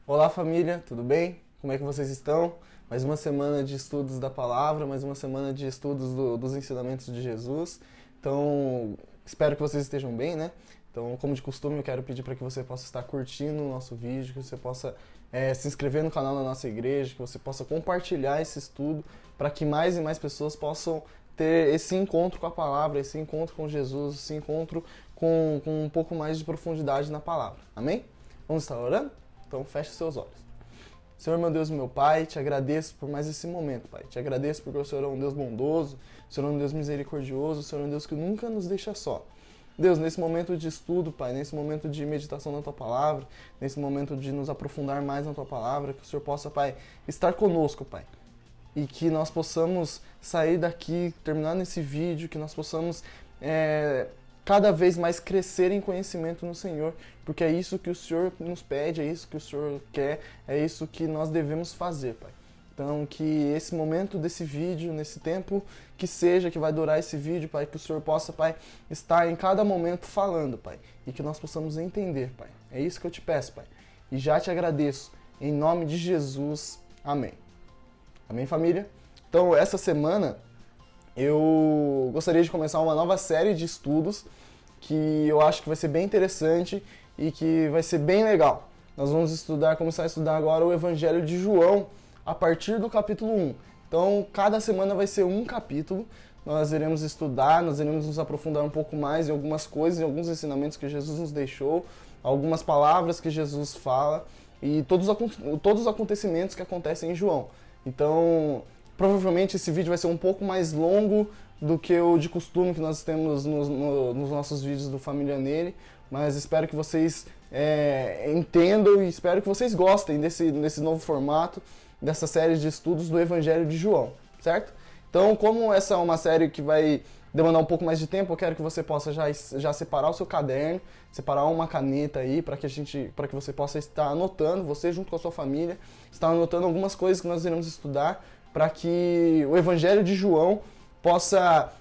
Olá família, tudo bem? Como é que vocês estão? Mais uma semana de estudos da palavra, mais uma semana de estudos dos ensinamentos de Jesus. Então, espero que vocês estejam bem, né? Então, como de costume, eu quero pedir para que você possa estar curtindo o nosso vídeo, que você possa se inscrever no canal da nossa igreja, que você possa compartilhar esse estudo para que mais e mais pessoas possam ter esse encontro com a palavra, esse encontro com Jesus, esse encontro com um pouco mais de profundidade na palavra. Amém? Vamos estar orando? Então feche seus olhos. Senhor, meu Deus e meu Pai, te agradeço por mais esse momento, Pai. Te agradeço porque o Senhor é um Deus bondoso, o Senhor é um Deus misericordioso, o Senhor é um Deus que nunca nos deixa só. Deus, nesse momento de estudo, Pai, nesse momento de meditação na Tua Palavra, nesse momento de nos aprofundar mais na Tua Palavra, que o Senhor possa, Pai, estar conosco, Pai. E que nós possamos sair daqui, terminar nesse vídeo, que nós possamos cada vez mais crescer em conhecimento no Senhor, porque é isso que o Senhor nos pede, é isso que o Senhor quer, é isso que nós devemos fazer, Pai. Então, que esse momento desse vídeo, nesse tempo que seja, que vai durar esse vídeo, Pai, que o Senhor possa, Pai, estar em cada momento falando, Pai, e que nós possamos entender, Pai. É isso que eu te peço, Pai. E já te agradeço, em nome de Jesus. Amém. Amém, família? Então, essa semana eu gostaria de começar uma nova série de estudos que eu acho que vai ser bem interessante e que vai ser bem legal. Nós vamos começar a estudar agora o Evangelho de João a partir do capítulo 1. Então, cada semana vai ser um capítulo. Nós iremos estudar, nós iremos nos aprofundar um pouco mais em algumas coisas, em alguns ensinamentos que Jesus nos deixou, algumas palavras que Jesus fala e todos os acontecimentos que acontecem em João. Então, provavelmente esse vídeo vai ser um pouco mais longo do que o de costume que nós temos nos nossos vídeos do Família Nele, mas espero que vocês entendam e espero que vocês gostem desse novo formato, dessa série de estudos do Evangelho de João, certo? Então, como essa é uma série que vai demandar um pouco mais de tempo, eu quero que você possa já separar o seu caderno, separar uma caneta aí para que você possa estar anotando, você junto com a sua família, estar anotando algumas coisas que nós iremos estudar, para que o Evangelho de João possa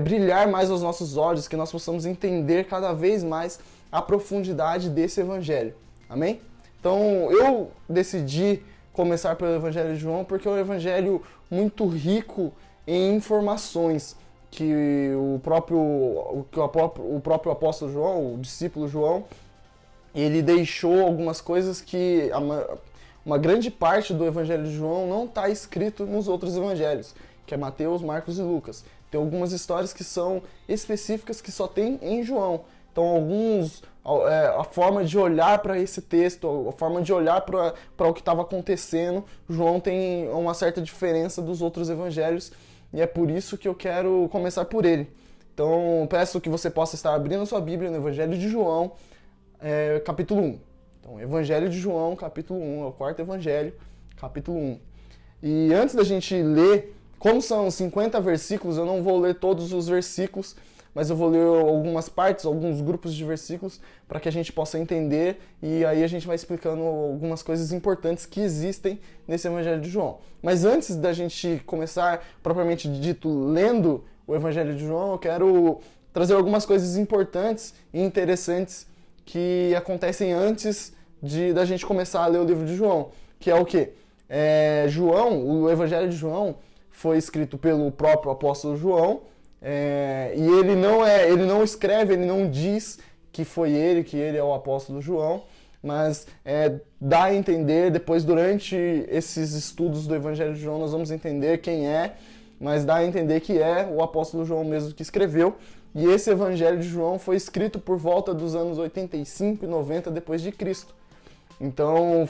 brilhar mais aos nossos olhos, que nós possamos entender cada vez mais a profundidade desse Evangelho. Amém? Então, eu decidi começar pelo Evangelho de João porque é um Evangelho muito rico em informações que o próprio apóstolo João, o discípulo João, ele deixou algumas coisas que uma grande parte do Evangelho de João não está escrito nos outros evangelhos, que é Mateus, Marcos e Lucas. Tem algumas histórias que são específicas que só tem em João. Então, a forma de olhar para esse texto, a forma de olhar para o que estava acontecendo, João tem uma certa diferença dos outros evangelhos e é por isso que eu quero começar por ele. Então, peço que você possa estar abrindo sua Bíblia no Evangelho de João, capítulo 1. Então, Evangelho de João, capítulo 1, é o quarto evangelho, capítulo 1. E antes da gente ler, como são 50 versículos, eu não vou ler todos os versículos, mas eu vou ler algumas partes, alguns grupos de versículos, para que a gente possa entender, e aí a gente vai explicando algumas coisas importantes que existem nesse Evangelho de João. Mas antes da gente começar, propriamente dito, lendo o Evangelho de João, eu quero trazer algumas coisas importantes e interessantes que acontecem antes da gente começar a ler o livro de João, que é o quê? O Evangelho de João foi escrito pelo próprio apóstolo João, e ele não escreve, ele não diz que que ele é o apóstolo João, mas dá a entender, depois durante esses estudos do Evangelho de João nós vamos entender quem é, mas dá a entender que é o apóstolo João mesmo que escreveu. E esse Evangelho de João foi escrito por volta dos anos 85 e 90 depois de Cristo. Então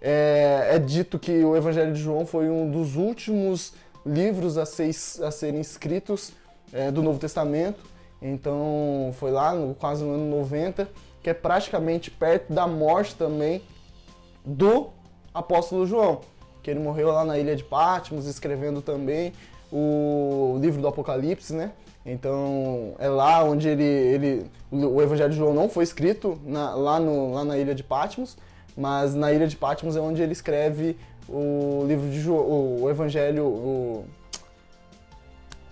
é dito que o Evangelho de João foi um dos últimos livros a serem escritos do Novo Testamento. Então foi lá quase no ano 90, que é praticamente perto da morte também do apóstolo João, que ele morreu lá na ilha de Patmos, escrevendo também o livro do Apocalipse, né? Então é lá onde o Evangelho de João não foi escrito lá na ilha de Patmos, mas na ilha de Patmos é onde ele escreve o livro de João, o Evangelho,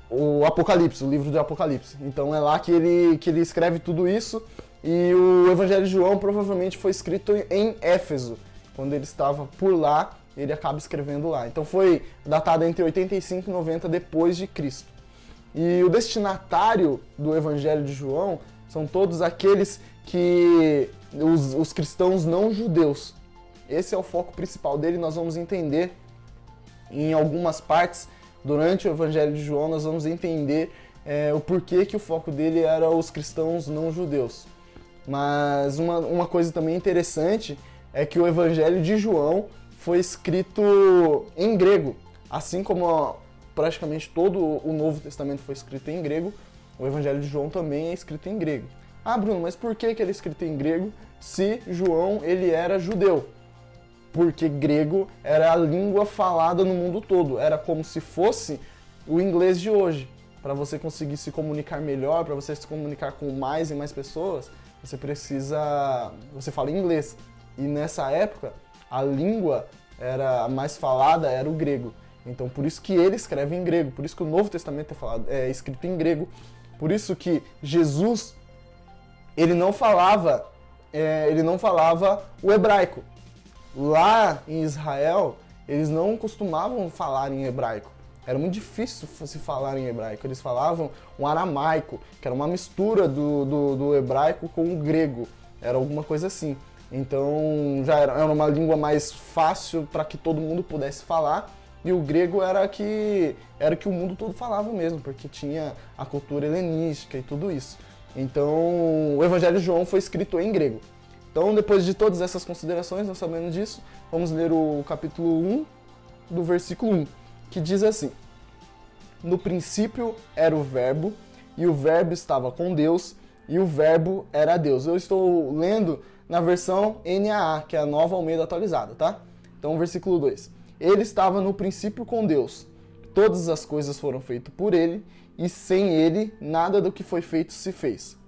o Apocalipse, o livro do Apocalipse. Então é lá que ele escreve tudo isso, e o Evangelho de João provavelmente foi escrito em Éfeso, quando ele estava por lá, ele acaba escrevendo lá. Então foi datado entre 85 e 90 depois de Cristo. E o destinatário do Evangelho de João são todos aqueles que os cristãos não judeus. Esse é o foco principal dele, nós vamos entender em algumas partes durante o Evangelho de João, nós vamos entender o porquê que o foco dele era os cristãos não judeus. Mas uma coisa também interessante é que o Evangelho de João foi escrito em grego, assim como praticamente todo o Novo Testamento foi escrito em grego, o Evangelho de João também é escrito em grego. Ah, Bruno, mas por que ele é escrito em grego se João ele era judeu? Porque grego era a língua falada no mundo todo, era como se fosse o inglês de hoje. Para você conseguir se comunicar melhor, para você se comunicar com mais e mais pessoas, você fala inglês. E nessa época, a língua a mais falada era o grego. Então, por isso que ele escreve em grego, por isso que o Novo Testamento é escrito em grego, por isso que Jesus, ele não falava o hebraico. Lá em Israel, eles não costumavam falar em hebraico. Era muito difícil se falar em hebraico. Eles falavam um aramaico, que era uma mistura do hebraico com o grego. Era alguma coisa assim. Então, já era uma língua mais fácil para que todo mundo pudesse falar. E o grego era que o mundo todo falava mesmo, porque tinha a cultura helenística e tudo isso. Então, o Evangelho de João foi escrito em grego. Então, depois de todas essas considerações, nós sabendo disso, vamos ler o capítulo 1, do versículo 1, que diz assim: No princípio era o Verbo, e o Verbo estava com Deus, e o Verbo era Deus. Eu estou lendo na versão NAA, que é a Nova Almeida atualizada, tá? Então, versículo 2. Ele estava no princípio com Deus. Todas as coisas foram feitas por ele, e sem ele, nada do que foi feito se fez.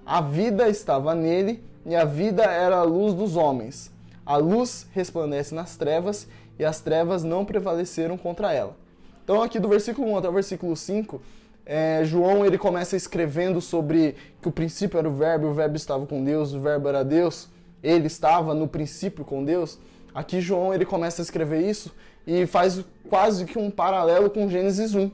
A vida estava nele, e a vida era a luz dos homens. A luz resplandece nas trevas, e as trevas não prevaleceram contra ela. Então aqui do versículo 1 até o versículo 5, João ele começa escrevendo sobre que o princípio era o Verbo estava com Deus, o Verbo era Deus, ele estava no princípio com Deus. Aqui João ele começa a escrever isso e faz quase que um paralelo com Gênesis 1,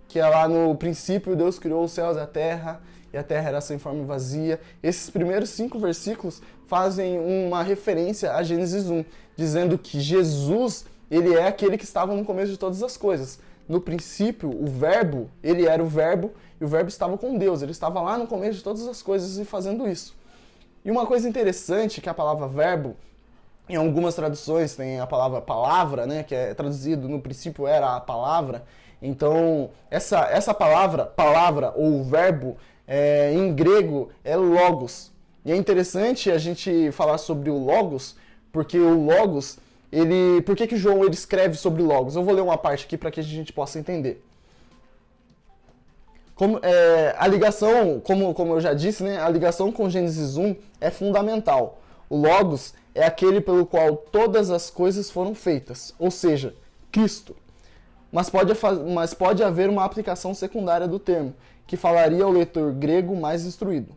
que é lá no princípio Deus criou os céus e a terra era sem forma e vazia. Esses primeiros 5 versículos fazem uma referência a Gênesis 1, dizendo que Jesus, ele é aquele que estava no começo de todas as coisas. No princípio, o Verbo, ele era o Verbo, e o Verbo estava com Deus, ele estava lá no começo de todas as coisas e fazendo isso. E uma coisa interessante que a palavra verbo, em algumas traduções tem a palavra, né, que é traduzido no princípio era a palavra. Então, essa palavra ou verbo, em grego é logos. E é interessante a gente falar sobre o logos, porque o logos, por que João ele escreve sobre logos? Eu vou ler uma parte aqui para que a gente possa entender. A ligação, como eu já disse, né, a ligação com Gênesis 1 é fundamental. O logos é aquele pelo qual todas as coisas foram feitas, ou seja, Cristo. Mas pode haver uma aplicação secundária do termo, que falaria ao leitor grego mais instruído.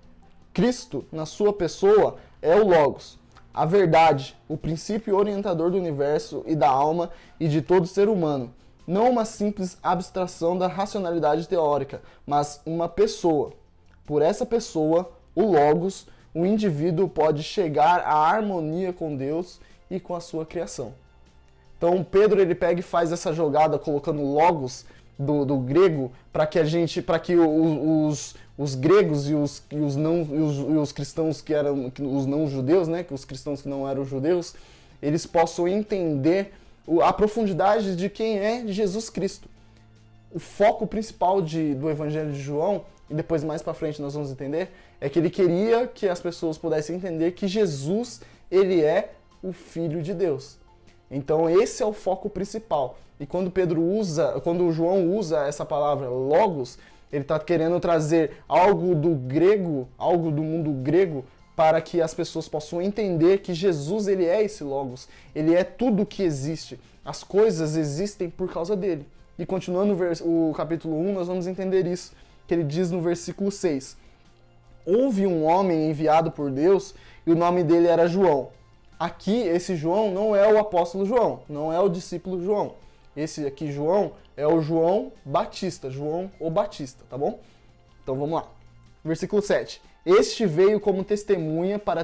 Cristo, na sua pessoa, é o Logos, a verdade, o princípio orientador do universo e da alma e de todo ser humano. Não uma simples abstração da racionalidade teórica, mas uma pessoa. Por essa pessoa, o Logos, o indivíduo pode chegar à harmonia com Deus e com a sua criação. Então Pedro ele pega e faz essa jogada colocando logos do grego para que os gregos e os cristãos que eram os não judeus, né, que os cristãos que não eram judeus, eles possam entender a profundidade de quem é Jesus Cristo. O foco principal do Evangelho de João, e depois mais para frente nós vamos entender, é que ele queria que as pessoas pudessem entender que Jesus, ele é o Filho de Deus. Então esse é o foco principal. E quando João usa essa palavra logos, ele está querendo trazer algo do grego, algo do mundo grego, para que as pessoas possam entender que Jesus ele é esse logos, ele é tudo que existe. As coisas existem por causa dele. E continuando o capítulo 1, nós vamos entender isso, que ele diz no versículo 6. Houve um homem enviado por Deus e o nome dele era João. aqui esse João não é o apóstolo João, não é o discípulo João. Esse aqui, João, é o João Batista, João o Batista, tá bom? Então vamos lá. Versículo 7. Este veio como testemunha para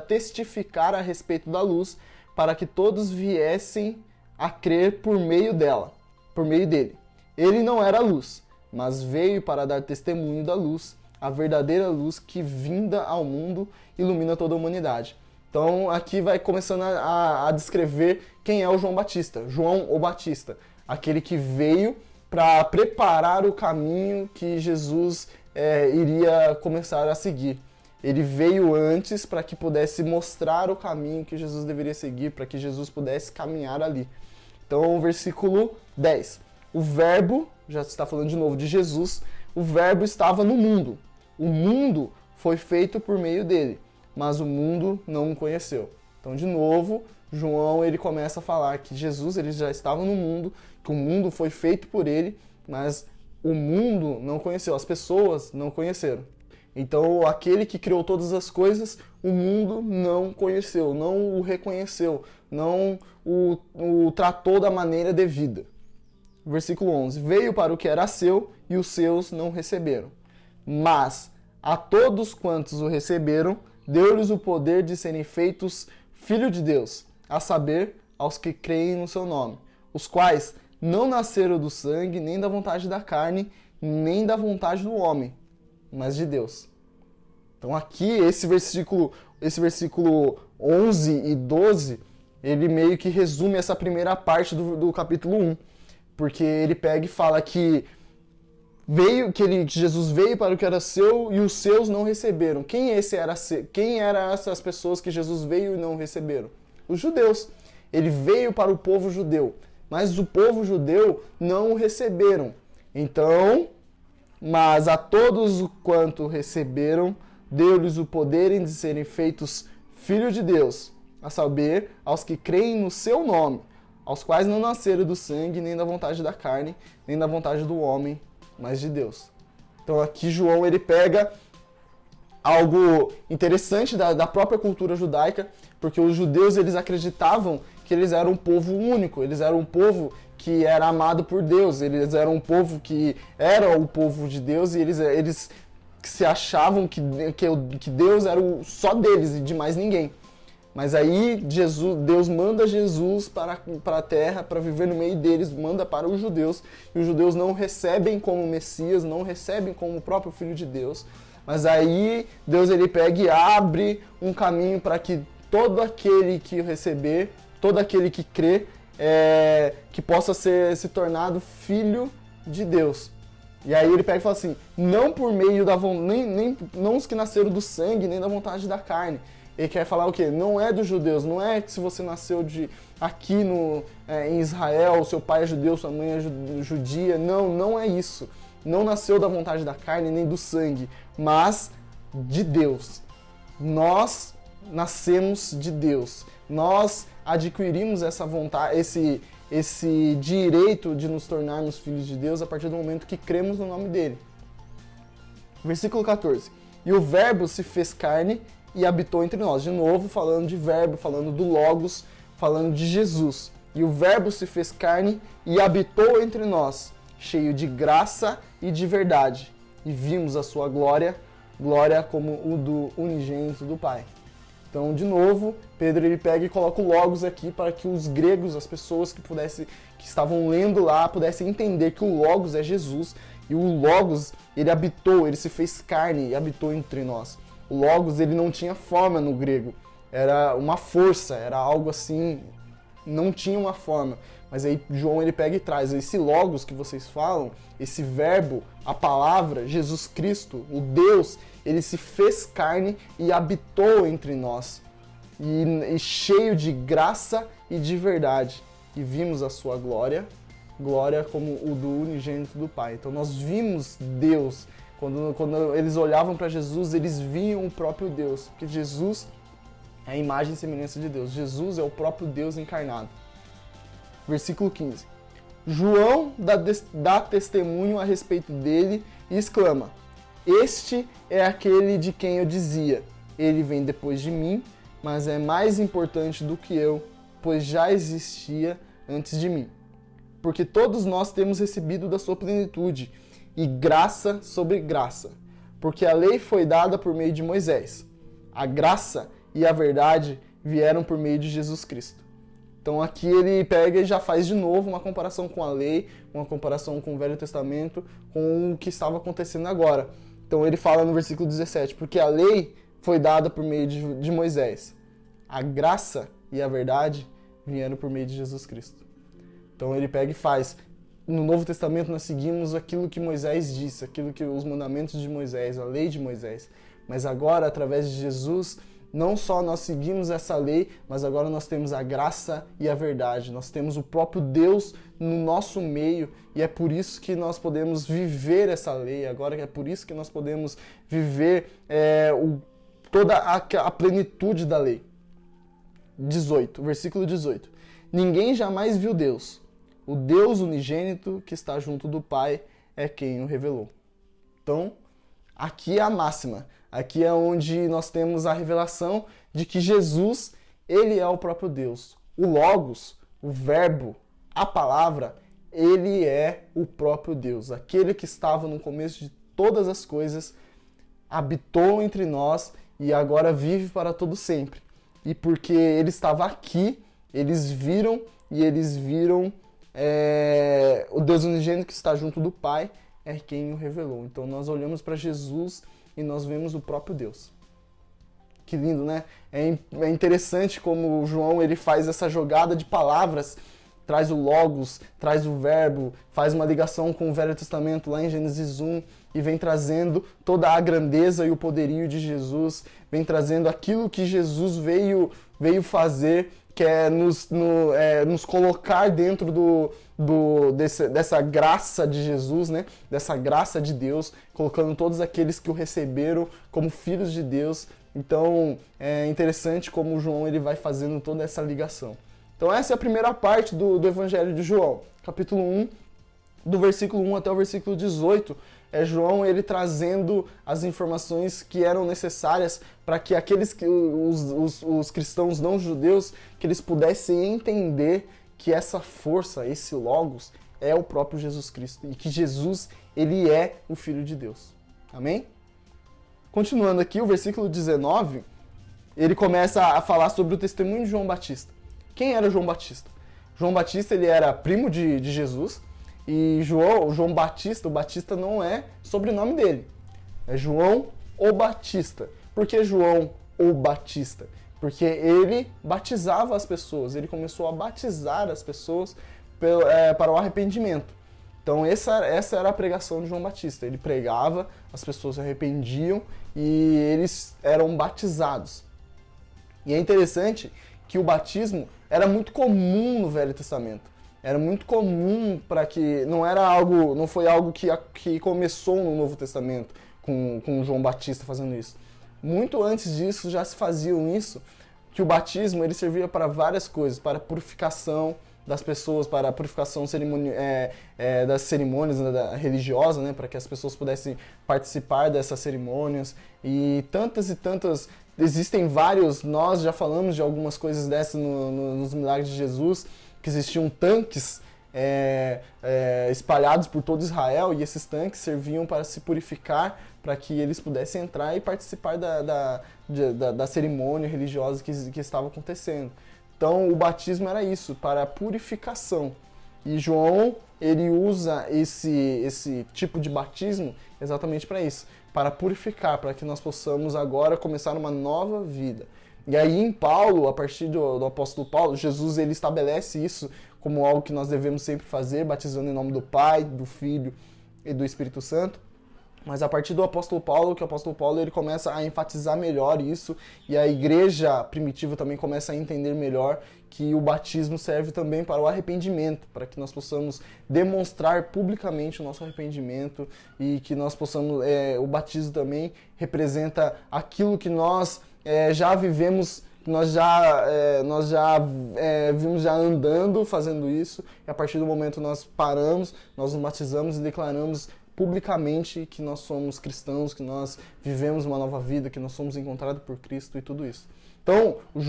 testificar a respeito da luz, para que todos viessem a crer por meio dele. Ele não era a luz, mas veio para dar testemunho da luz, a verdadeira luz que, vinda ao mundo, ilumina toda a humanidade. Então aqui vai começando a descrever quem é o João Batista, João o Batista, aquele que veio para preparar o caminho que Jesus iria começar a seguir. Ele veio antes para que pudesse mostrar o caminho que Jesus deveria seguir, para que Jesus pudesse caminhar ali. Então, versículo 10. O verbo, já está falando de novo de Jesus, o verbo estava no mundo. O mundo foi feito por meio dele, mas o mundo não o conheceu. Então, de novo, João ele começa a falar que Jesus ele já estava no mundo, que o mundo foi feito por ele, mas o mundo não conheceu, as pessoas não conheceram. Então, aquele que criou todas as coisas, o mundo não conheceu, não o reconheceu, não o tratou da maneira devida. Versículo 11. Veio para o que era seu e os seus não receberam. Mas a todos quantos o receberam, deu-lhes o poder de serem feitos filhos de Deus, a saber, aos que creem no seu nome, os quais não nasceram do sangue, nem da vontade da carne, nem da vontade do homem, mas de Deus. Então aqui, esse versículo 11 e 12, ele meio que resume essa primeira parte do capítulo 1. Porque ele pega e fala que Jesus veio para o que era seu e os seus não receberam. Quem eram essas pessoas que Jesus veio e não receberam? Os judeus. Ele veio para o povo judeu, mas o povo judeu não o receberam. Então, mas a todos quanto receberam, deu-lhes o poder de serem feitos filhos de Deus, a saber, aos que creem no seu nome, aos quais não nasceram do sangue, nem da vontade da carne, nem da vontade do homem, mas de Deus. Então aqui João ele pega algo interessante da própria cultura judaica, porque os judeus eles acreditavam que eles eram um povo único, eles eram um povo que era amado por Deus, eles eram um povo que era o povo de Deus e eles se achavam que Deus era só deles e de mais ninguém. Mas aí Deus manda Jesus para a terra, para viver no meio deles, manda para os judeus, e os judeus não recebem como Messias, não recebem como o próprio Filho de Deus. Mas aí Deus ele pega e abre um caminho para que todo aquele que receber, todo aquele que crê, que possa se tornado filho de Deus. E aí ele pega e fala assim, não por meio da não os que nasceram do sangue, nem da vontade da carne. Ele quer falar o quê? Não é dos judeus, não é que se você nasceu aqui em Israel, seu pai é judeu, sua mãe é judia. Não, não é isso. Não nasceu da vontade da carne nem do sangue, mas de Deus. Nós nascemos de Deus. Nós adquirimos essa vontade, esse direito de nos tornarmos filhos de Deus a partir do momento que cremos no nome dele. Versículo 14. E o verbo se fez carne e habitou entre nós. De novo, falando de verbo, falando do Logos, falando de Jesus. E o verbo se fez carne e habitou entre nós, cheio de graça e de verdade. E vimos a sua glória, glória como o do unigênito do Pai. Então, de novo, Pedro ele pega e coloca o Logos aqui para que os gregos, as pessoas que estavam lendo lá, pudessem entender que o Logos é Jesus. E o Logos, ele habitou, ele se fez carne e habitou entre nós. O Logos, ele não tinha forma no grego, era uma força, era algo assim, não tinha uma forma. Mas aí João ele pega e traz esse Logos que vocês falam, esse verbo, a palavra, Jesus Cristo, o Deus, ele se fez carne e habitou entre nós, e cheio de graça e de verdade. E vimos a sua glória, glória como o do unigênito do Pai. Então nós vimos Deus. Quando eles olhavam para Jesus, eles viam o próprio Deus, porque Jesus é a imagem e semelhança de Deus. Jesus é o próprio Deus encarnado. Versículo 15. João dá testemunho a respeito dele e exclama, este é aquele de quem eu dizia, ele vem depois de mim, mas é mais importante do que eu, pois já existia antes de mim. Porque todos nós temos recebido da sua plenitude, e graça sobre graça. Porque a lei foi dada por meio de Moisés. A graça e a verdade vieram por meio de Jesus Cristo. Então aqui ele pega e já faz de novo uma comparação com a lei, uma comparação com o Velho Testamento, com o que estava acontecendo agora. Então ele fala no versículo 17, porque a lei foi dada por meio de Moisés. A graça e a verdade vieram por meio de Jesus Cristo. Então ele pega e faz. No Novo Testamento nós seguimos aquilo que Moisés disse, aquilo que os mandamentos de Moisés, a lei de Moisés. Mas agora, através de Jesus, não só nós seguimos essa lei, mas agora nós temos a graça e a verdade. Nós temos o próprio Deus no nosso meio e é por isso que nós podemos viver essa lei. Agora é por isso que nós podemos viver toda a plenitude da lei. 18, versículo 18. Ninguém jamais viu Deus. O Deus unigênito que está junto do Pai é quem o revelou. Então, aqui é a máxima. Aqui é onde nós temos a revelação de que Jesus, ele é o próprio Deus. O Logos, o Verbo, a Palavra, ele é o próprio Deus. Aquele que estava no começo de todas as coisas, habitou entre nós e agora vive para todo sempre. E porque ele estava aqui, eles viram o Deus unigênito que está junto do Pai é quem o revelou. Então nós olhamos para Jesus e nós vemos o próprio Deus. Que lindo, né? É interessante como o João ele faz essa jogada de palavras, traz o Logos, traz o Verbo, faz uma ligação com o Velho Testamento lá em Gênesis 1 e vem trazendo toda a grandeza e o poderio de Jesus, vem trazendo aquilo que Jesus veio fazer, que é nos colocar dentro dessa graça de Jesus, né? Dessa graça de Deus, colocando todos aqueles que o receberam como filhos de Deus. Então é interessante como o João ele vai fazendo toda essa ligação. Então essa é a primeira parte do Evangelho de João, capítulo 1, do versículo 1 até o versículo 18. É João ele trazendo as informações que eram necessárias para que os cristãos não judeus, que eles pudessem entender que essa força, esse Logos, é o próprio Jesus Cristo e que Jesus ele é o Filho de Deus. Amém? Continuando aqui, o versículo 19, ele começa a falar sobre o testemunho de João Batista. Quem era João Batista? João Batista ele era primo de Jesus. E João Batista, o Batista não é sobrenome dele. É João o Batista. Por que João o Batista? Porque ele batizava as pessoas. Ele começou a batizar as pessoas para o arrependimento. Então essa era a pregação de João Batista. Ele pregava, as pessoas se arrependiam e eles eram batizados. E é interessante que o batismo era muito comum no Velho Testamento. Era muito comum para que não foi algo que começou no Novo Testamento com João Batista fazendo isso. Muito antes disso já se faziam isso, que o batismo ele servia para várias coisas, para a purificação das pessoas, para a purificação das cerimônias religiosas, né, para que as pessoas pudessem participar dessas cerimônias e tantas, existem vários, nós já falamos de algumas coisas dessas nos milagres de Jesus, que existiam tanques espalhados por todo Israel e esses tanques serviam para se purificar, para que eles pudessem entrar e participar da cerimônia religiosa que estava acontecendo. Então o batismo era isso, para a purificação. E João ele usa esse tipo de batismo exatamente para isso, para purificar, para que nós possamos agora começar uma nova vida. E aí em Paulo, a partir do apóstolo Paulo, Jesus ele estabelece isso como algo que nós devemos sempre fazer, batizando em nome do Pai, do Filho e do Espírito Santo. Mas a partir do apóstolo Paulo, que o apóstolo Paulo ele começa a enfatizar melhor isso, e a igreja primitiva também começa a entender melhor que o batismo serve também para o arrependimento, para que nós possamos demonstrar publicamente o nosso arrependimento e que nós possamos, o batismo também representa aquilo que nós já vivemos, nós já vimos já andando, fazendo isso, e a partir do momento nós paramos, nós nos batizamos e declaramos publicamente que nós somos cristãos, que nós vivemos uma nova vida, que nós somos encontrados por Cristo e tudo isso. Então, o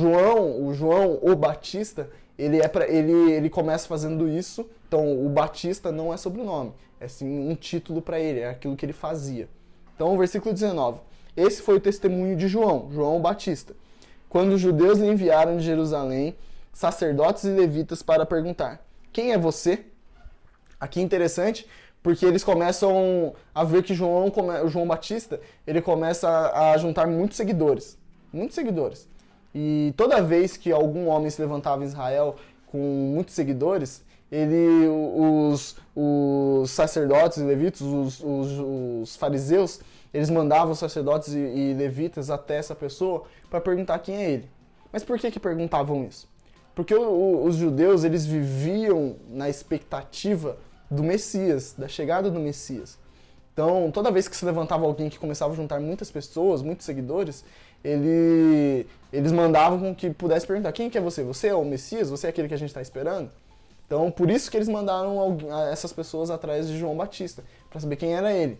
João o Batista, ele começa fazendo isso. Então, o Batista não é sobrenome, é sim um título para ele, é aquilo que ele fazia. Então, versículo 19. Esse foi o testemunho de João o Batista, quando os judeus lhe enviaram de Jerusalém sacerdotes e levitas para perguntar: quem é você? Aqui é interessante, porque eles começam a ver que o João Batista, ele começa a juntar muitos seguidores. Muitos seguidores. E toda vez que algum homem se levantava em Israel com muitos seguidores, os sacerdotes e levitas, os fariseus, eles mandavam os sacerdotes e levitas até essa pessoa para perguntar quem é ele. Mas por que perguntavam isso? Porque os judeus, eles viviam na expectativa do Messias, da chegada do Messias. Então, toda vez que se levantava alguém que começava a juntar muitas pessoas, muitos seguidores, eles mandavam com que pudesse perguntar: quem que é você? Você é o Messias? Você é aquele que a gente está esperando? Então, por isso que eles mandaram essas pessoas atrás de João Batista, para saber quem era ele.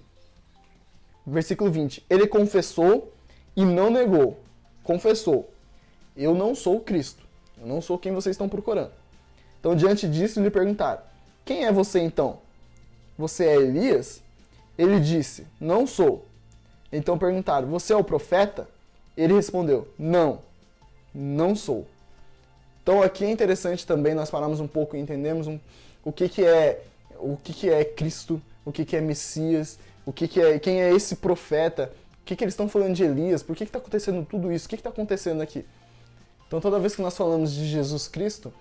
Versículo 20. Ele confessou e não negou. Confessou: eu não sou o Cristo. Eu não sou quem vocês estão procurando. Então, diante disso, lhe perguntaram: quem é você então? Você é Elias? Ele disse: não sou. Então perguntaram: você é o profeta? Ele respondeu: não sou. Então aqui é interessante também nós pararmos um pouco e entendermos o que é Cristo, o que é Messias, quem é esse profeta, o que eles estão falando de Elias, por que está acontecendo tudo isso, o que está acontecendo aqui. Então toda vez que nós falamos de Jesus Cristo,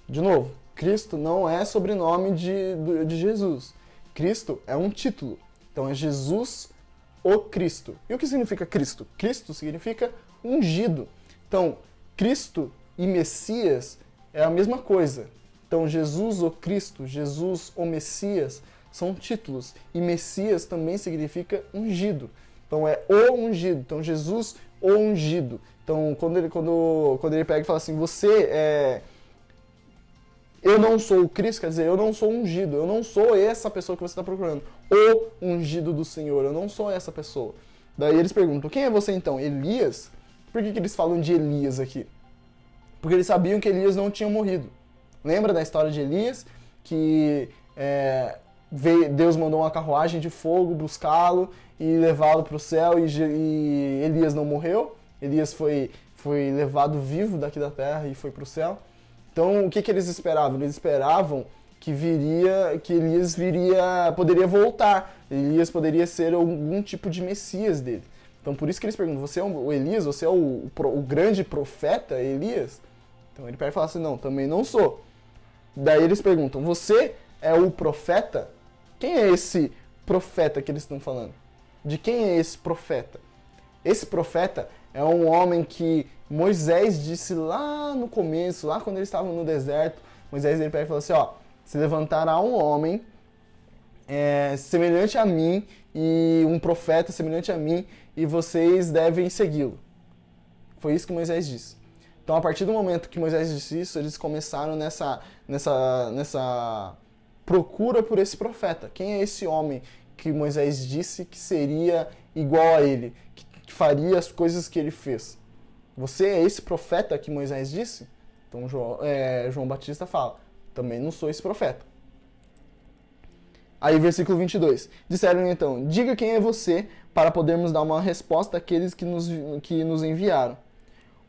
de novo, Cristo não é sobrenome de Jesus. Cristo é um título. Então é Jesus o Cristo. E o que significa Cristo? Cristo significa ungido. Então, Cristo e Messias é a mesma coisa. Então, Jesus o Cristo, Jesus o Messias são títulos. E Messias também significa ungido. Então é o ungido. Então, Jesus o ungido. Então, quando ele pega e fala assim: eu não sou o Cristo, quer dizer, eu não sou ungido, eu não sou essa pessoa que você está procurando. O ungido do Senhor, eu não sou essa pessoa. Daí eles perguntam: quem é você então? Elias? Por que eles falam de Elias aqui? Porque eles sabiam que Elias não tinha morrido. Lembra da história de Elias? Que Deus mandou uma carruagem de fogo buscá-lo e levá-lo para o céu, e Elias não morreu. Elias foi levado vivo daqui da terra e foi para o céu. Então, o que eles esperavam? Eles esperavam que Elias poderia voltar. Elias poderia ser algum tipo de Messias dele. Então, por isso que eles perguntam: você é o Elias? Você é o grande profeta Elias? Então, ele pega e fala assim: não, também não sou. Daí eles perguntam: você é o profeta? Quem é esse profeta que eles estão falando? De quem é esse profeta? Esse profeta é um homem que Moisés disse lá no começo, lá quando eles estavam no deserto. Moisés ele pega e fala assim: ó, se levantará um homem semelhante a mim, e um profeta semelhante a mim, e vocês devem segui-lo. Foi isso que Moisés disse. Então, a partir do momento que Moisés disse isso, eles começaram nessa procura por esse profeta. Quem é esse homem que Moisés disse que seria igual a ele, que faria as coisas que ele fez? Você é esse profeta que Moisés disse? Então João Batista fala: também não sou esse profeta. Aí versículo 22. Disseram então: diga quem é você, para podermos dar uma resposta àqueles que nos enviaram.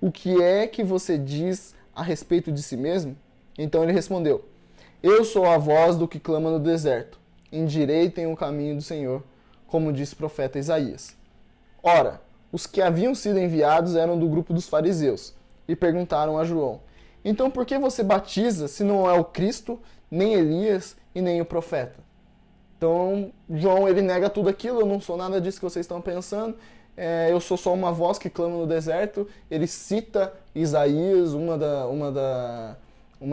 O que é que você diz a respeito de si mesmo? Então ele respondeu: eu sou a voz do que clama no deserto. Endireitem o caminho do Senhor, como disse o profeta Isaías. Ora, os que haviam sido enviados eram do grupo dos fariseus, e perguntaram a João: então por que você batiza se não é o Cristo, nem Elias e nem o profeta? Então, João, ele nega tudo aquilo: eu não sou nada disso que vocês estão pensando, eu sou só uma voz que clama no deserto. Ele cita Isaías, uma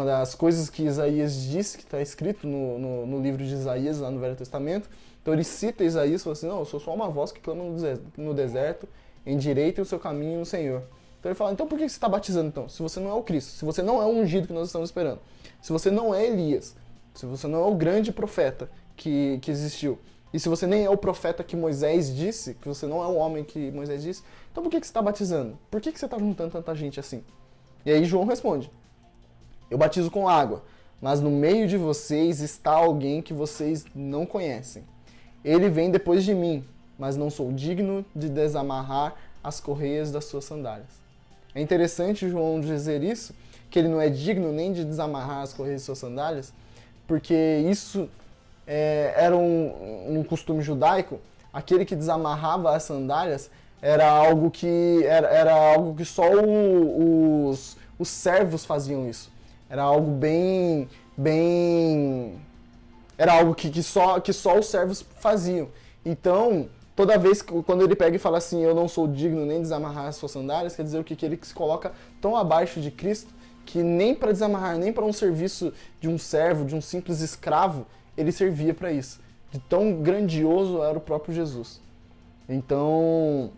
das coisas que Isaías disse, que está escrito no livro de Isaías, lá no Velho Testamento. Então ele cita Isaías e fala assim: não, eu sou só uma voz que clama no deserto, endireitem o seu caminho no Senhor. Então ele fala: então por que você está batizando então? Se você não é o Cristo, se você não é o ungido que nós estamos esperando, se você não é Elias, se você não é o grande profeta que existiu, E se você nem é o profeta que Moisés disse, que você não é o homem que Moisés disse, então por que você está batizando? Por que você está juntando tanta gente assim? E aí João responde: eu batizo com água, mas no meio de vocês está alguém que vocês não conhecem. Ele vem depois de mim, mas não sou digno de desamarrar as correias das suas sandálias. É interessante João dizer isso, que ele não é digno nem de desamarrar as correias de suas sandálias, porque isso era um costume judaico. Aquele que desamarrava as sandálias era algo que só os servos faziam isso. Era algo era algo que só os servos faziam. Então, toda vez que quando ele pega e fala assim, eu não sou digno nem de desamarrar as suas sandálias, quer dizer o que ele se coloca tão abaixo de Cristo que nem para desamarrar, nem para um serviço de um servo, de um simples escravo, ele servia para isso. De tão grandioso era o próprio Jesus. Então,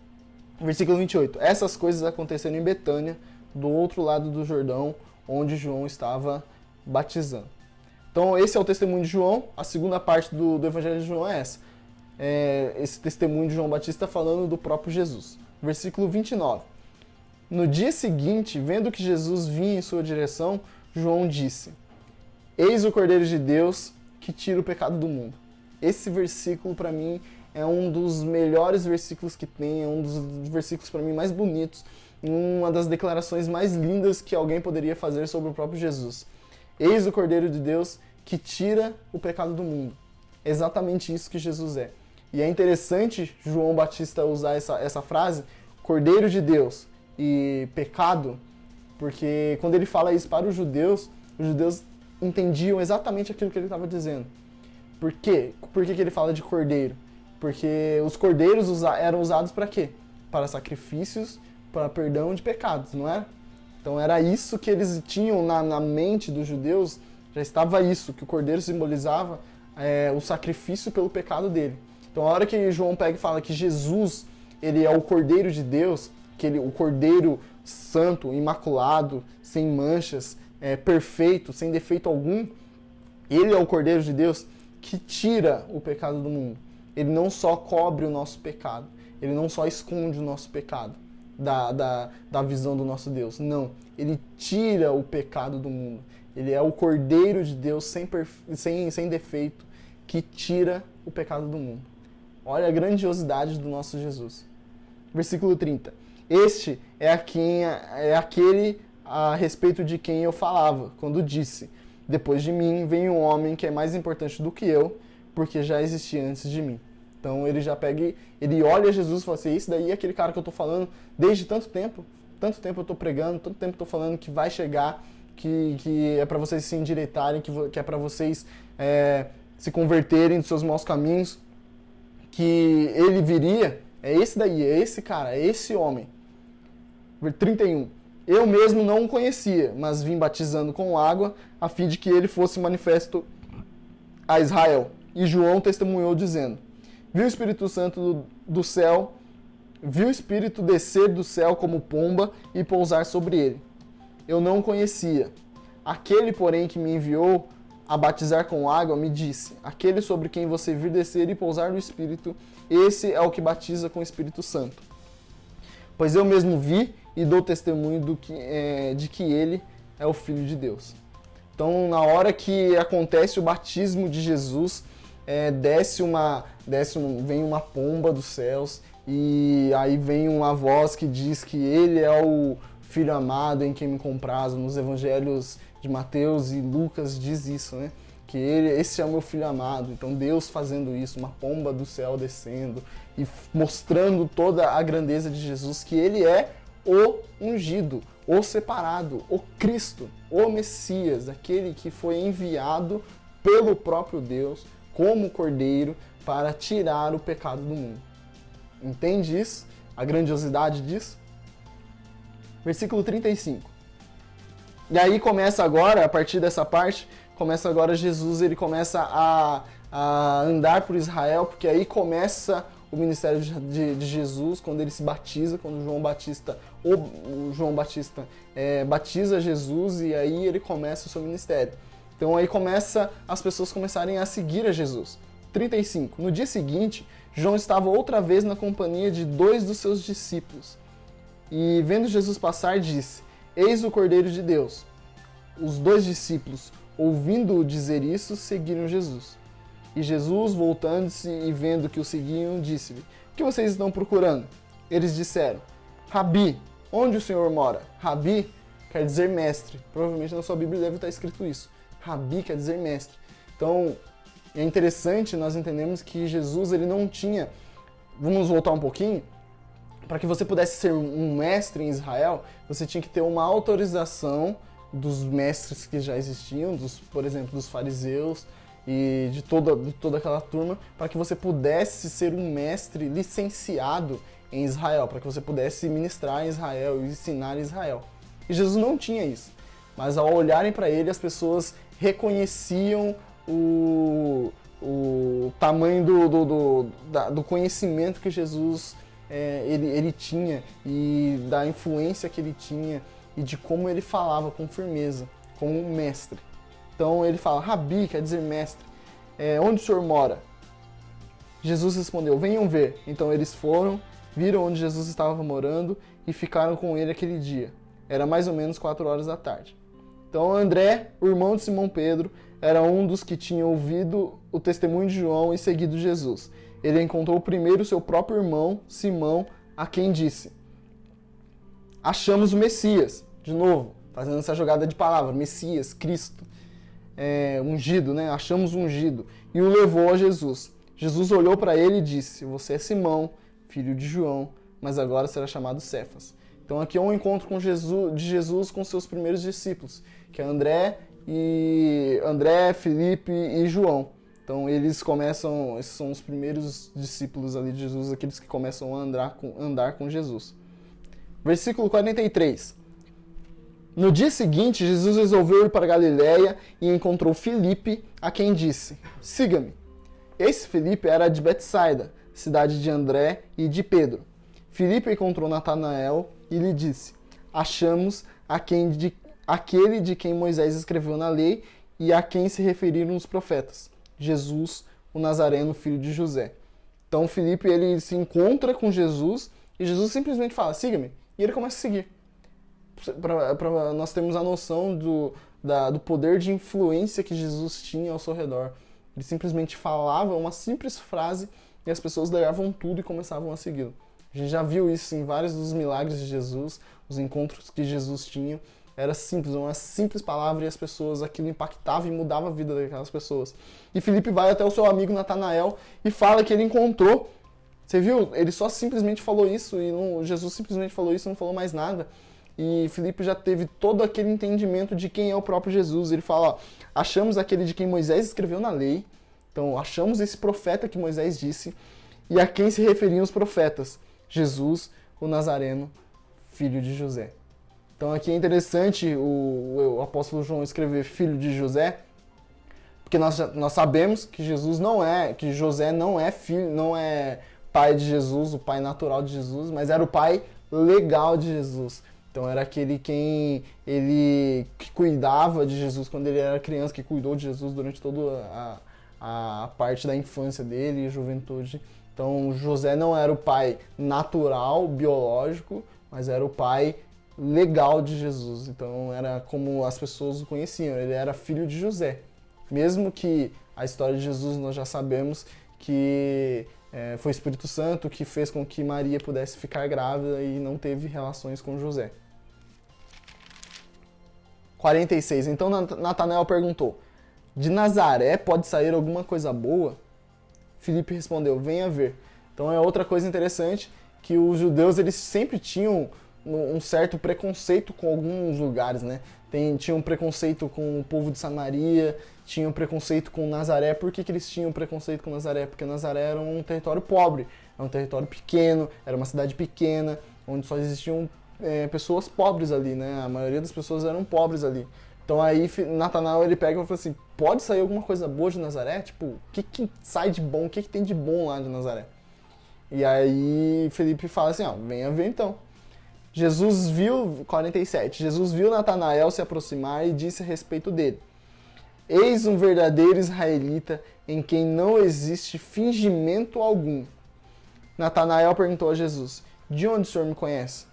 versículo 28. Essas coisas aconteceram em Betânia, do outro lado do Jordão, onde João estava batizando. Então, esse é o testemunho de João. A segunda parte do Evangelho de João é essa. Esse testemunho de João Batista falando do próprio Jesus. Versículo 29. No dia seguinte, vendo que Jesus vinha em sua direção, João disse: eis o Cordeiro de Deus que tira o pecado do mundo. Esse versículo, para mim, é um dos melhores versículos que tem, é um dos versículos, para mim, mais bonitos, uma das declarações mais lindas que alguém poderia fazer sobre o próprio Jesus. Eis o Cordeiro de Deus que tira o pecado do mundo. É exatamente isso que Jesus é. E é interessante João Batista usar essa frase, Cordeiro de Deus e pecado, porque quando ele fala isso para os judeus entendiam exatamente aquilo que ele estava dizendo. Por quê? Por que ele fala de cordeiro? Porque os cordeiros eram usados para quê? Para sacrifícios, para perdão de pecados, não é? Então era isso que eles tinham na mente dos judeus, já estava isso, que o cordeiro simbolizava o sacrifício pelo pecado dele. Então a hora que João pega e fala que Jesus, ele é o Cordeiro de Deus, o Cordeiro santo, imaculado, sem manchas, perfeito, sem defeito algum, ele é o Cordeiro de Deus que tira o pecado do mundo. Ele não só cobre o nosso pecado, ele não só esconde o nosso pecado da visão do nosso Deus. Não, ele tira o pecado do mundo. Ele é o Cordeiro de Deus sem defeito que tira o pecado do mundo. Olha a grandiosidade do nosso Jesus. Versículo 30. Este é aquele a respeito de quem eu falava, quando disse: depois de mim vem um homem que é mais importante do que eu, porque já existia antes de mim. Então ele já pega, ele olha Jesus e fala assim: esse daí é aquele cara que eu estou falando desde tanto tempo eu estou pregando, tanto tempo eu estou falando que vai chegar, que é para vocês se endireitarem, que é para vocês se converterem dos seus maus caminhos, que ele viria. É esse daí, é esse cara, é esse homem. 31. Eu mesmo não o conhecia, mas vim batizando com água, a fim de que ele fosse manifesto a Israel. E João testemunhou dizendo: viu o Espírito Santo do céu, viu o Espírito descer do céu como pomba e pousar sobre ele. Eu não o conhecia. Aquele, porém, que me enviou a batizar com água, me disse: aquele sobre quem você vir descer e pousar no Espírito, esse é o que batiza com o Espírito Santo. Pois eu mesmo vi e dou testemunho de que ele é o Filho de Deus. Então, na hora que acontece o batismo de Jesus, vem uma pomba dos céus, e aí vem uma voz que diz que ele é o Filho amado em quem me comprazo. Nos evangelhos de Mateus e Lucas diz isso, né? Que esse é o meu Filho amado. Então Deus fazendo isso, uma pomba do céu descendo e mostrando toda a grandeza de Jesus, que ele é o ungido, o separado, o Cristo, o Messias, aquele que foi enviado pelo próprio Deus como Cordeiro para tirar o pecado do mundo. Entende isso? A grandiosidade disso? Versículo 35. E aí começa agora, a partir dessa parte, começa agora Jesus, ele começa a andar por Israel, porque aí começa o ministério de Jesus, quando ele se batiza, quando o João Batista batiza Jesus, e aí ele começa o seu ministério. Então aí começa as pessoas começarem a seguir a Jesus. 35. No dia seguinte, João estava outra vez na companhia de 2 dos seus discípulos. E vendo Jesus passar, disse: Eis o Cordeiro de Deus. Os 2 discípulos, ouvindo-o dizer isso, seguiram Jesus. E Jesus, voltando-se e vendo que o seguiam, disse-lhe: O que vocês estão procurando? Eles disseram: Rabi, onde o Senhor mora? Rabi quer dizer mestre. Provavelmente na sua Bíblia deve estar escrito isso. Rabi quer dizer mestre. Então, é interessante nós entendemos que Jesus ele não tinha... Vamos voltar um pouquinho. Para que você pudesse ser um mestre em Israel, você tinha que ter uma autorização dos mestres que já existiam, por exemplo, dos fariseus e de toda aquela turma, para que você pudesse ser um mestre licenciado em Israel, para que você pudesse ministrar em Israel e ensinar em Israel. E Jesus não tinha isso. Mas ao olharem para ele, as pessoas reconheciam o tamanho do conhecimento que Jesus ele tinha e da influência que ele tinha e de como ele falava com firmeza, como um mestre. Então ele fala: Rabi, quer dizer mestre, onde o senhor mora? Jesus respondeu: venham ver. Então eles foram, viram onde Jesus estava morando e ficaram com ele aquele dia. Era mais ou menos 4 horas da tarde. Então André, o irmão de Simão Pedro, era um dos que tinha ouvido o testemunho de João e seguido Jesus. Ele encontrou primeiro seu próprio irmão, Simão, a quem disse: achamos o Messias. De novo, fazendo essa jogada de palavra, Messias, Cristo, ungido, né? Achamos ungido. E o levou a Jesus. Jesus olhou para ele e disse: você é Simão, filho de João, mas agora será chamado Cefas. Então aqui é um encontro de Jesus com seus primeiros discípulos, que é André, Felipe e João. Então esses são os primeiros discípulos ali de Jesus, aqueles que começam a andar com Jesus. Versículo 43. No dia seguinte, Jesus resolveu ir para Galiléia e encontrou Filipe, a quem disse: siga-me. Esse Filipe era de Betsaida, cidade de André e de Pedro. Filipe encontrou Natanael e lhe disse: achamos aquele de quem Moisés escreveu na lei e a quem se referiram os profetas, Jesus, o Nazareno, filho de José. Então Filipe ele se encontra com Jesus e Jesus simplesmente fala: siga-me. E ele começa a seguir. Para nós termos a noção do poder de influência que Jesus tinha ao seu redor. Ele simplesmente falava uma simples frase e as pessoas levavam tudo e começavam a segui-lo. A gente já viu isso em vários dos milagres de Jesus, os encontros que Jesus tinha. Era simples, uma simples palavra e as pessoas, aquilo impactava e mudava a vida daquelas pessoas. E Filipe vai até o seu amigo Natanael e fala que ele encontrou. Você viu? Ele só simplesmente falou isso e Jesus simplesmente falou isso e não falou mais nada. E Filipe já teve todo aquele entendimento de quem é o próprio Jesus. Ele fala: ó, achamos aquele de quem Moisés escreveu na lei. Então, achamos esse profeta que Moisés disse e a quem se referiam os profetas. Jesus, o Nazareno, filho de José. Então aqui é interessante o apóstolo João escrever filho de José, porque nós sabemos que José não é filho, não é pai de Jesus, o pai natural de Jesus, mas era o pai legal de Jesus. Então era aquele que cuidava de Jesus quando ele era criança, que cuidou de Jesus durante toda a parte da infância dele e juventude. Então José não era o pai natural, biológico, mas era o pai legal de Jesus. Então era como as pessoas o conheciam, ele era filho de José. Mesmo que a história de Jesus nós já sabemos que foi o Espírito Santo que fez com que Maria pudesse ficar grávida e não teve relações com José. 46. Então Natanael perguntou: de Nazaré pode sair alguma coisa boa? Filipe respondeu: venha ver. Então é outra coisa interessante, que os judeus eles sempre tinham um certo preconceito com alguns lugares, né? Tinham preconceito com o povo de Samaria, tinham preconceito com Nazaré. Por que eles tinham preconceito com Nazaré? Porque Nazaré era um território pobre, era um território pequeno, era uma cidade pequena, onde só existiam pessoas pobres ali, né? A maioria das pessoas eram pobres ali. Então aí Natanael ele pega e fala assim: pode sair alguma coisa boa de Nazaré? Tipo, o que sai de bom? O que tem de bom lá de Nazaré? E aí Felipe fala assim: ó, venha ver então. 47. Jesus viu Natanael se aproximar e disse a respeito dele: Eis um verdadeiro israelita em quem não existe fingimento algum. Natanael perguntou a Jesus: de onde o Senhor me conhece?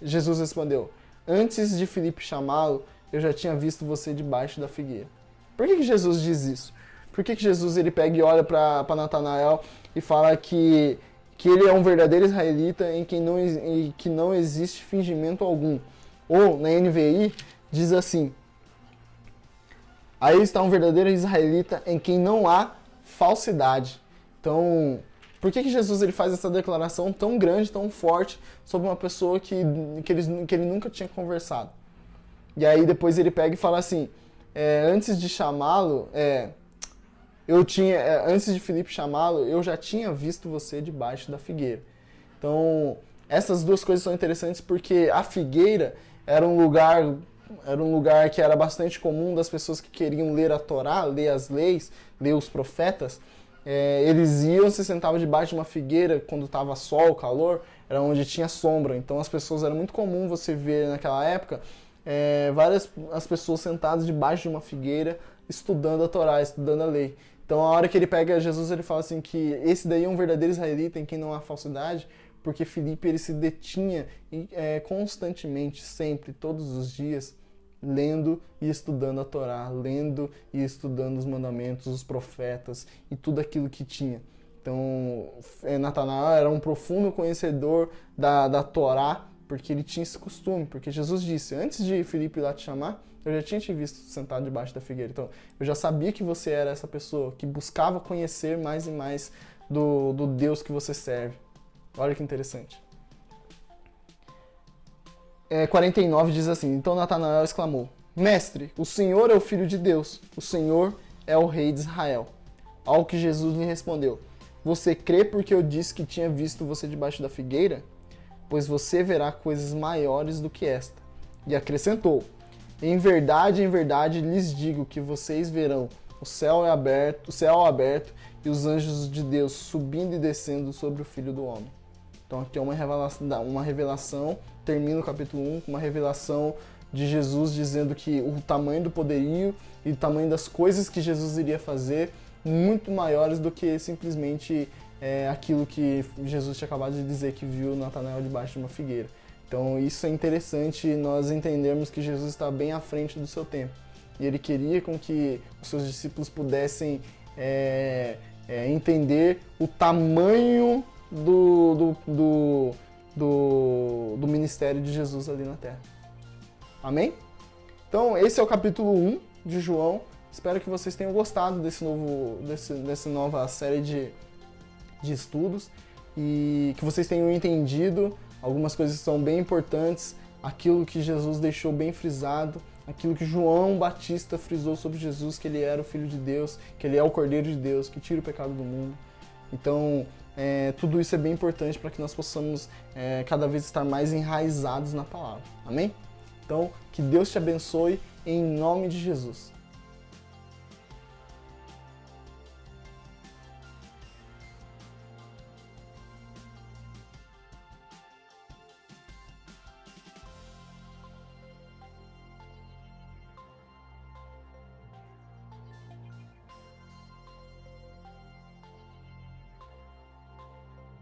Jesus respondeu: antes de Filipe chamá-lo, eu já tinha visto você debaixo da figueira. Por que Jesus diz isso? Por que Jesus ele pega e olha para Natanael e fala que ele é um verdadeiro israelita em que não existe fingimento algum? Ou, na NVI, diz assim: aí está um verdadeiro israelita em quem não há falsidade. Então, por que Jesus ele faz essa declaração tão grande, tão forte, sobre uma pessoa que ele nunca tinha conversado? E aí depois ele pega e fala assim, antes de chamá-lo, antes de Filipe chamá-lo, eu já tinha visto você debaixo da figueira. Então, essas duas coisas são interessantes porque a figueira era um lugar que era bastante comum das pessoas que queriam ler a Torá, ler as leis, ler os profetas. Eles iam, se sentavam debaixo de uma figueira quando estava sol, calor, era onde tinha sombra. Então era muito comum você ver naquela época as pessoas sentadas debaixo de uma figueira estudando a Torá, estudando a lei. Então a hora que ele pega Jesus, ele fala assim que esse daí é um verdadeiro israelita em quem não há falsidade, porque Filipe ele se detinha constantemente, sempre, todos os dias, lendo e estudando a Torá, lendo e estudando os mandamentos, os profetas e tudo aquilo que tinha. Então, Natanael era um profundo conhecedor da Torá, porque ele tinha esse costume, porque Jesus disse, antes de Filipe ir lá te chamar, eu já tinha te visto sentado debaixo da figueira. Então, eu já sabia que você era essa pessoa que buscava conhecer mais e mais do Deus que você serve. Olha que interessante. 49 diz assim, então Natanael exclamou, mestre, o Senhor é o Filho de Deus, o Senhor é o Rei de Israel. Ao que Jesus lhe respondeu, você crê porque eu disse que tinha visto você debaixo da figueira? Pois você verá coisas maiores do que esta. E acrescentou, em verdade lhes digo que vocês verão o céu aberto e os anjos de Deus subindo e descendo sobre o Filho do Homem. Então aqui é uma revelação, termina o capítulo 1 com uma revelação de Jesus dizendo que o tamanho do poderio e o tamanho das coisas que Jesus iria fazer muito maiores do que simplesmente aquilo que Jesus tinha acabado de dizer que viu Natanael debaixo de uma figueira. Então isso é interessante nós entendermos que Jesus está bem à frente do seu tempo. E ele queria com que os seus discípulos pudessem entender o tamanho do ministério de Jesus ali na Terra. Amém? Então esse é o capítulo 1 de João. Espero que vocês tenham gostado dessa nova série de estudos e que vocês tenham entendido algumas coisas que são bem importantes, aquilo que Jesus deixou bem frisado, aquilo que João Batista frisou sobre Jesus, que ele era o Filho de Deus, que ele é o Cordeiro de Deus, que tira o pecado do mundo. Então, tudo isso é bem importante para que nós possamos cada vez estar mais enraizados na palavra. Amém? Então, que Deus te abençoe em nome de Jesus.